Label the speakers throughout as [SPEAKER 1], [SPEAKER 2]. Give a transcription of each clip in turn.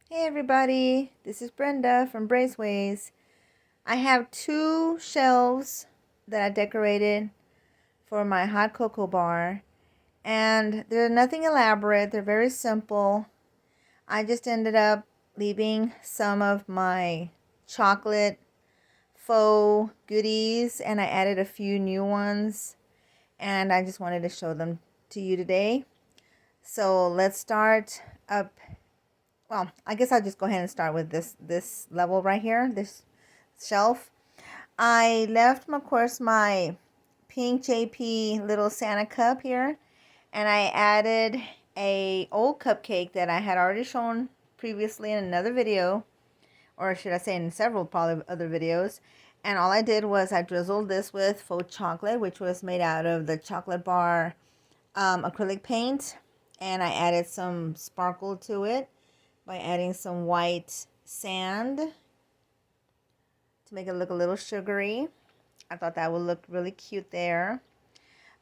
[SPEAKER 1] Hey everybody, this is Brenda from Braceways. I have two shelves that I decorated for my hot cocoa bar, and they're nothing elaborate, they're very simple. I just ended up leaving some of my chocolate faux goodies and I added a few new ones, and I just wanted to show them to you today. So let's start up. Well, I guess I'll just go ahead and start with this level right here, this shelf. I left, of course, my pink JP little Santa cup here, and I added a old cupcake that I had already shown previously in another video, or should I say in several probably other videos. And all I did was I drizzled this with faux chocolate, which was made out of the chocolate bar acrylic paint, and I added some sparkle to it by adding some white sand to make it look a little sugary. I thought that would look really cute there.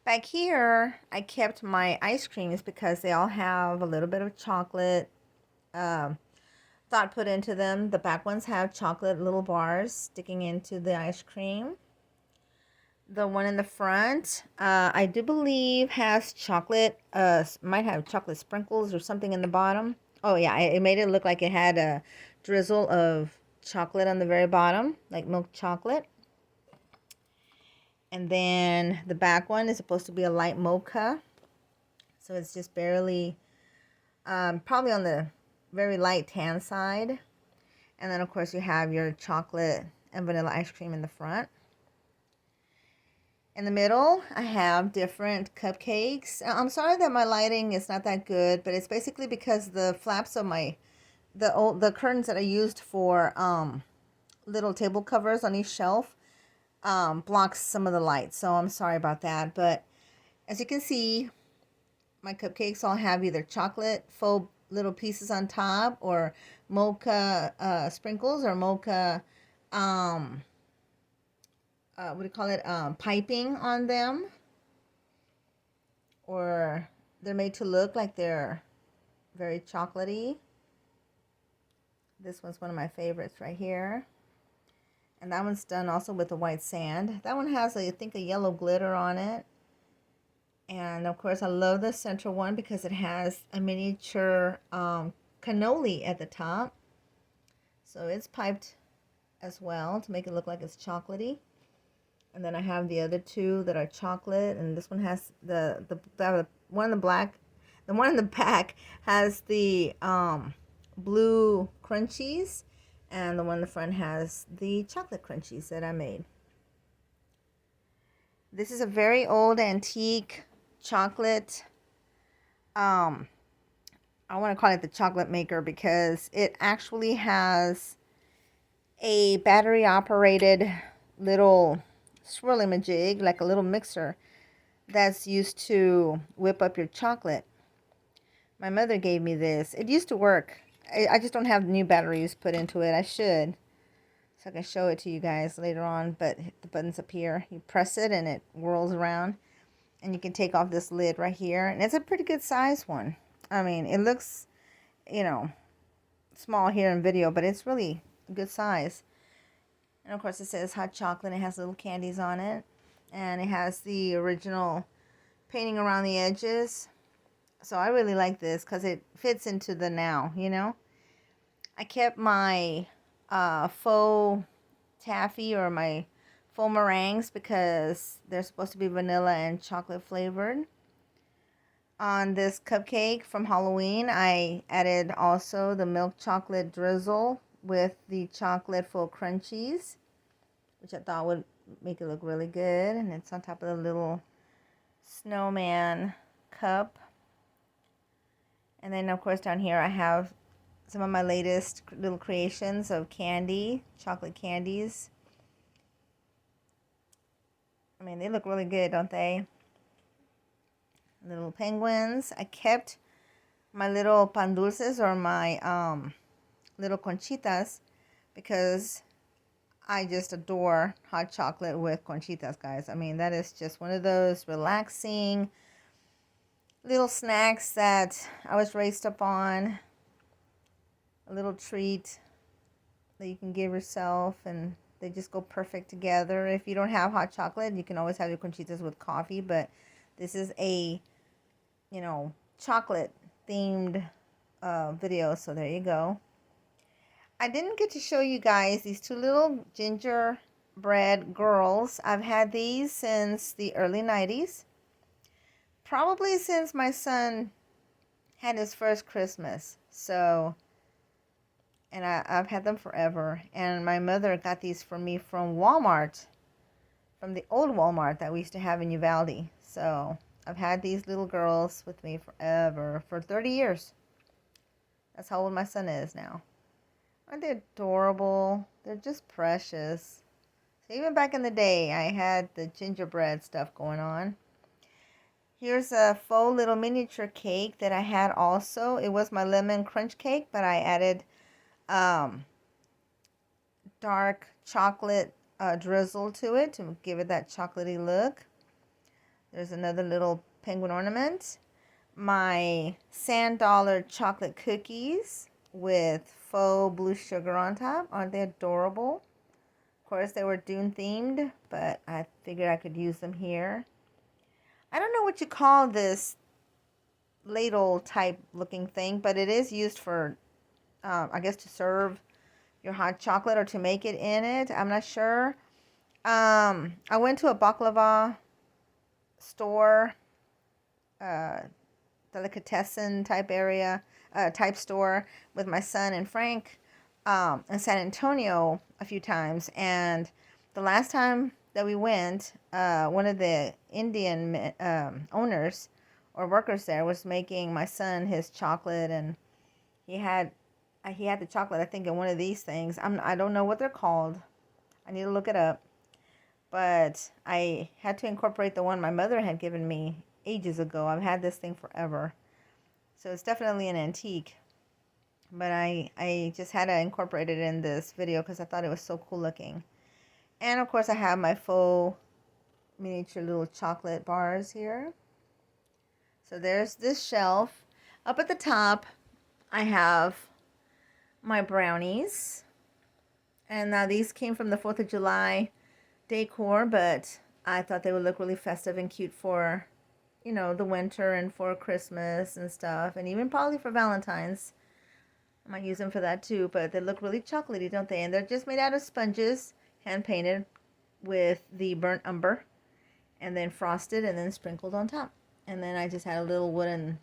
[SPEAKER 1] Back here, I kept my ice creams because they all have a little bit of chocolate thought put into them. The back ones have chocolate little bars sticking into the ice cream. The one in the front, I do believe has chocolate, might have chocolate sprinkles or something in the bottom. Oh yeah, it made it look like it had a drizzle of chocolate on the very bottom, like milk chocolate. And then the back one is supposed to be a light mocha. So it's just barely, probably on the very light tan side. And then of course you have your chocolate and vanilla ice cream in the front. In the middle, I have different cupcakes. I'm sorry that my lighting is not that good, but it's basically because the flaps of the curtains that I used for little table covers on each shelf blocks some of the light. So I'm sorry about that. But as you can see, my cupcakes all have either chocolate faux little pieces on top, or mocha sprinkles, or mocha what do you call it, piping on them, or they're made to look like they're very chocolatey. This one's one of my favorites right here. And that one's done also with the white sand. That one has, I think, a yellow glitter on it. And of course, I love the center one because it has a miniature cannoli at the top. So it's piped as well to make it look like it's chocolatey. And then I have the other two that are chocolate, and this one has the one in the black, the one in the back has the blue crunchies, and the one in the front has the chocolate crunchies that I made. This is a very old antique chocolate. I want to call it the chocolate maker because it actually has a battery operated little swirly majig, like a little mixer that's used to whip up your chocolate. My mother gave me this. It used to work. I just don't have new batteries put into it. I should, so I can show it to you guys later on. But the button's up here. You press it and it whirls around. And you can take off this lid right here. And it's a pretty good size one. I mean, it looks, small here in video, but it's really a good size. And of course it says hot chocolate. It has little candies on it. And it has the original painting around the edges. So I really like this because it fits into the now. I kept my faux taffy, or my faux meringues, because they're supposed to be vanilla and chocolate flavored. On this cupcake from Halloween, I added also the milk chocolate drizzle with the chocolate faux crunchies, which I thought would make it look really good. And it's on top of the little snowman cup. And then, of course, down here I have some of my latest little creations of candy, chocolate candies. I mean, they look really good, don't they? Little penguins. I kept my little pan dulces, or my little conchitas, because I just adore hot chocolate with conchitas, guys. I mean, that is just one of those relaxing little snacks that I was raised up on. a little treat that you can give yourself, and they just go perfect together. If you don't have hot chocolate, you can always have your conchitas with coffee, but this is a, chocolate themed video, so there you go. I didn't get to show you guys these two little gingerbread girls. I've had these since the early 90s, probably since my son had his first Christmas. So, and I've had them forever. And my mother got these for me from Walmart, from the old Walmart that we used to have in Uvalde. So I've had these little girls with me forever, for 30 years. That's how old my son is now. Aren't they adorable? They're just precious. So even back in the day, I had the gingerbread stuff going on. Here's a faux little miniature cake that I had also. It was my lemon crunch cake, but I added dark chocolate drizzle to it to give it that chocolatey look. There's another little penguin ornament. My sand dollar chocolate cookies with faux blue sugar on top. Aren't they adorable? Of course, they were Dune themed, but I figured I could use them here. I don't know what you call this ladle type looking thing, but it is used for, I guess, to serve your hot chocolate or to make it in it. I'm not sure. I went to a baklava store, delicatessen type area, type store with my son and Frank in San Antonio a few times. And the last time that we went, one of the Indian owners or workers there was making my son his chocolate, and he had the chocolate, I think, in one of these things. I don't know what they're called. I need to look it up. But I had to incorporate the one my mother had given me ages ago. I've had this thing forever. So it's definitely an antique. But I just had to incorporate it in this video because I thought it was so cool looking. And of course I have my faux miniature little chocolate bars here. So there's this shelf. Up at the top, I have my brownies. And now these came from the 4th of July decor, but I thought they would look really festive and cute for, the winter and for Christmas and stuff, and even probably for Valentine's. I might use them for that too, but they look really chocolatey, don't they? And they're just made out of sponges, hand painted with the burnt umber, and then frosted and then sprinkled on top. And then I just had a little wooden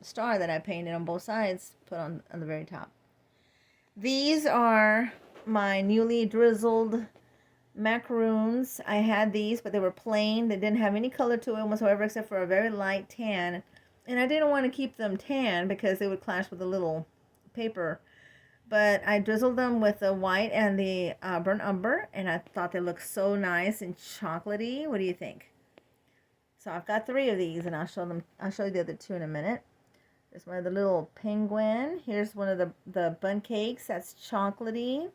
[SPEAKER 1] star that I painted on both sides, put on the very top. These are my newly drizzled macaroons. I had these, but they were plain. They didn't have any color to them whatsoever except for a very light tan. And I didn't want to keep them tan because they would clash with the little paper. But I drizzled them with the white and the burnt umber, and I thought they looked so nice and chocolatey. What do you think? So I've got 3 of these, and I'll show you the other 2 in a minute. There's one of the little penguin. Here's one of the bun cakes. That's chocolatey.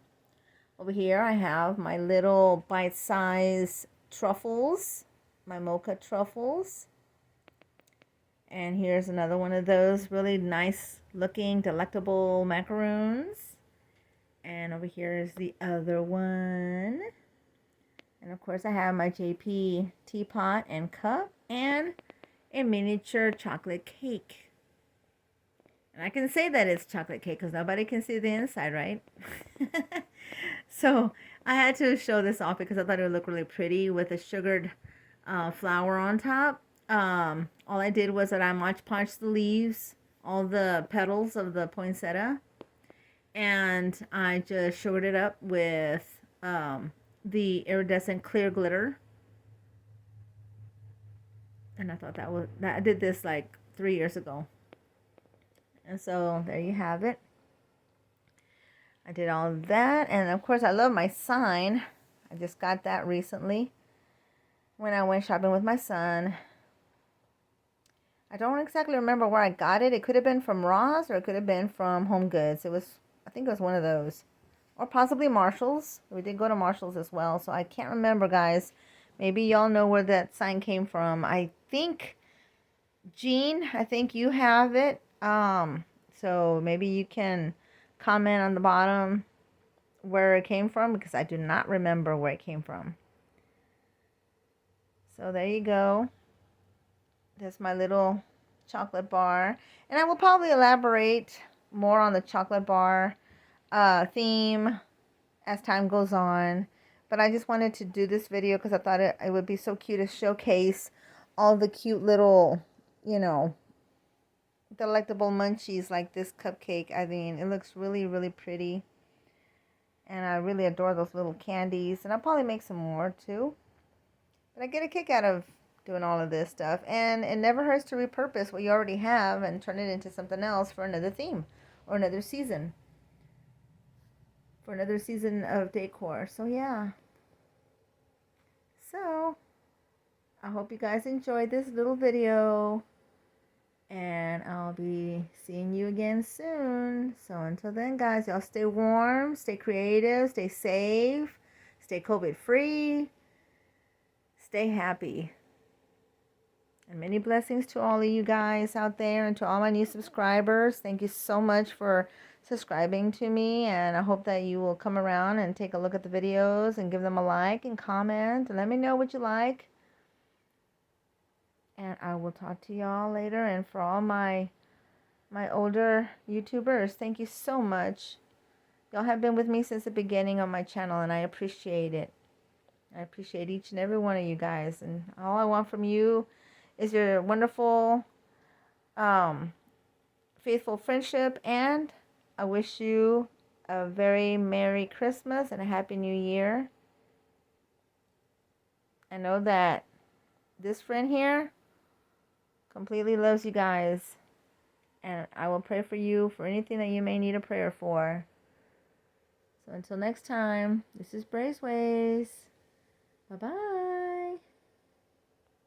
[SPEAKER 1] Over here I have my little bite-sized truffles, my mocha truffles. And here's another one of those really nice looking delectable macaroons. And over here is the other one. And of course I have my JP teapot and cup and a miniature chocolate cake. And I can say that it's chocolate cake because nobody can see the inside, right? So I had to show this off because I thought it would look really pretty with a sugared flower on top. All I did was that I Mod Podged the leaves, all the petals of the poinsettia, and I just sugared it up with the iridescent clear glitter. And I thought I did this like 3 years ago. And so there you have it. I did all of that. And of course, I love my sign. I just got that recently when I went shopping with my son. I don't exactly remember where I got it. It could have been from Ross or it could have been from Home Goods. I think it was one of those. Or possibly Marshall's. We did go to Marshall's as well. So I can't remember, guys. Maybe y'all know where that sign came from. I think, Jean, I think you have it. So maybe you can comment on the bottom where it came from, because I do not remember where it came from. So there you go. That's my little chocolate bar. And I will probably elaborate more on the chocolate bar theme as time goes on. But I just wanted to do this video because I thought it would be so cute to showcase all the cute little, you know, delectable munchies like this cupcake. I mean, it looks really, really pretty. And I really adore those little candies. And I'll probably make some more too. But I get a kick out of doing all of this stuff. And it never hurts to repurpose what you already have and turn it into something else for another theme or another season. For another season of decor. So yeah. So I hope you guys enjoyed this little video. And I'll be seeing you again soon. So until then, guys, y'all stay warm, stay creative, stay safe, stay COVID free, stay happy. And many blessings to all of you guys out there and to all my new subscribers. Thank you so much for subscribing to me. And I hope that you will come around and take a look at the videos and give them a like and comment. And let me know what you like. And I will talk to y'all later. And for all my older YouTubers, thank you so much. Y'all have been with me since the beginning on my channel. And I appreciate it. I appreciate each and every one of you guys. And all I want from you is your wonderful, faithful friendship, and I wish you a very Merry Christmas and a Happy New Year. I know that this friend here completely loves you guys, and I will pray for you for anything that you may need a prayer for. So until next time, this is Braceways. Bye-bye.